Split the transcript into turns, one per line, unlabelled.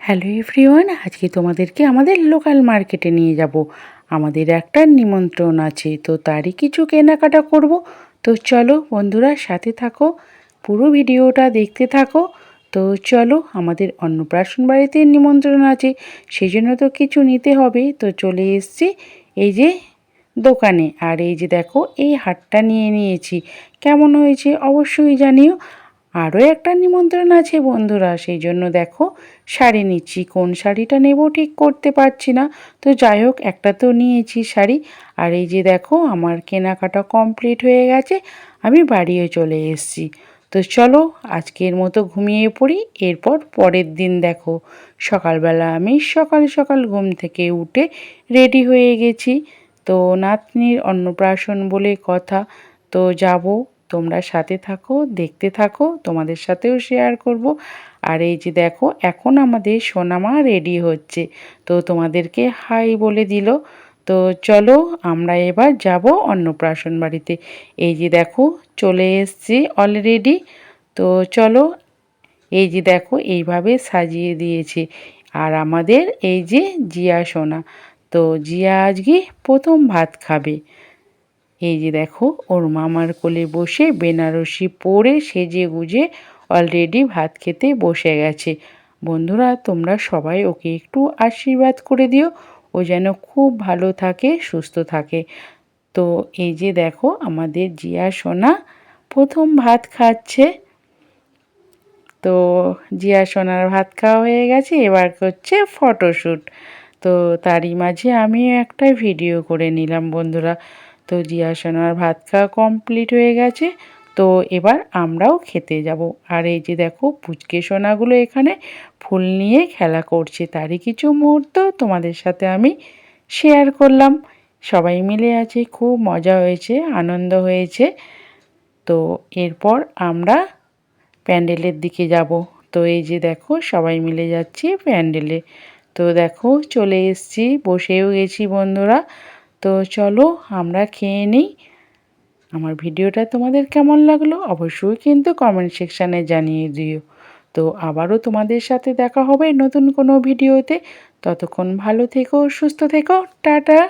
Hello everyone, আজকে তোমাদেরকে আমাদের লোকাল মার্কেটে নিয়ে যাব। আমাদের একটা নিমন্ত্রণ আছে, তো তারই কিছু কেনাকাটা করব। তো চলো বন্ধুরা, সাথে থাকো, পুরো ভিডিওটা দেখতে থাকো। তো চলো, আমাদের অন্নপ্রাশন বাড়িতে নিমন্ত্রণ আছে, সেই জন্য তো কিছু নিতে হবে। তো চলে এসেছি এই যে দোকানে, আর এই যে দেখো এই হারটা নিয়ে নিয়েছি। কেমন হয়েছে অবশ্যই জানিও। আরও একটা নিমন্ত্রণ আছে বন্ধুরা, সেই জন্য দেখো শাড়ি নিচ্ছি। কোন শাড়িটা নেব ঠিক করতে পারছি না, তো যাই হোক একটা তো নিয়েছি শাড়ি। আর এই যে দেখো আমার কেনাকাটা কমপ্লিট হয়ে গেছে, আমি বাড়িও চলে এসেছি। তো চলো আজকের মতো ঘুমিয়ে পড়ি, এরপর পরের দিন দেখো সকালবেলা আমি সকাল সকাল ঘুম থেকে উঠে রেডি হয়ে গেছি। তো নাতনির অন্নপ্রাশন বলে কথা, তো যাব। তোমরা সাথে থাকো, দেখতে থাকো, তোমাদের সাথেও শেয়ার করব। আর এই যে দেখো এখন আমাদের সোনামা রেডি হচ্ছে, তো তোমাদেরকে হাই বলে দিল। তো চলো আমরা এবার যাব অন্নপ্রাশন বাড়িতে। এই যে দেখো চলে এসছি অলরেডি। তো চলো, এই যে দেখো এইভাবে সাজিয়ে দিয়েছে। আর আমাদের এই যে জিয়া সোনা, তো জিয়া আজকে প্রথম ভাত খাবে। এই যে দেখো ওর মামার কোলে বসে বেনারসি পরে সেজে গুজে অলরেডি ভাত খেতে বসে গেছে। বন্ধুরা তোমরা সবাই ওকে একটু আশীর্বাদ করে দিও, ও যেন খুব ভালো থাকে, সুস্থ থাকে। তো এই যে দেখো আমাদের জিয়া সোনা প্রথম ভাত খাচ্ছে। তো জিয়া সোনার ভাত খাওয়া হয়ে গেছে, এবার হচ্ছে ফটোশ্যুট। তো তারই মাঝে আমিও একটা ভিডিও করে নিলাম বন্ধুরা। তো জিয়া সোনার ভাত খাওয়া কমপ্লিট হয়ে গেছে, তো এবার আমরাও খেতে যাব। আর এই যে দেখো পুচকে সোনাগুলো এখানে ফুল নিয়ে খেলা করছে, তারই কিছু মুহূর্ত তোমাদের সাথে আমি শেয়ার করলাম। সবাই মিলে আছে, খুব মজা হয়েছে, আনন্দ হয়েছে। তো এরপর আমরা প্যান্ডেলের দিকে যাব। তো এই যে দেখো সবাই মিলে যাচ্ছি প্যান্ডেলে। তো দেখো চলে এসেছি, বসেও গেছি বন্ধুরা। তো চলো আমরা খেয়ে নিই। আমার ভিডিওটা তোমাদের কেমন লাগলো অবশ্যই কিন্তু কমেন্ট সেকশানে জানিয়ে দিও। তো আবারও তোমাদের সাথে দেখা হবে নতুন কোনো ভিডিওতে। ততক্ষণ ভালো থেকো, সুস্থ থেকো, টাটা।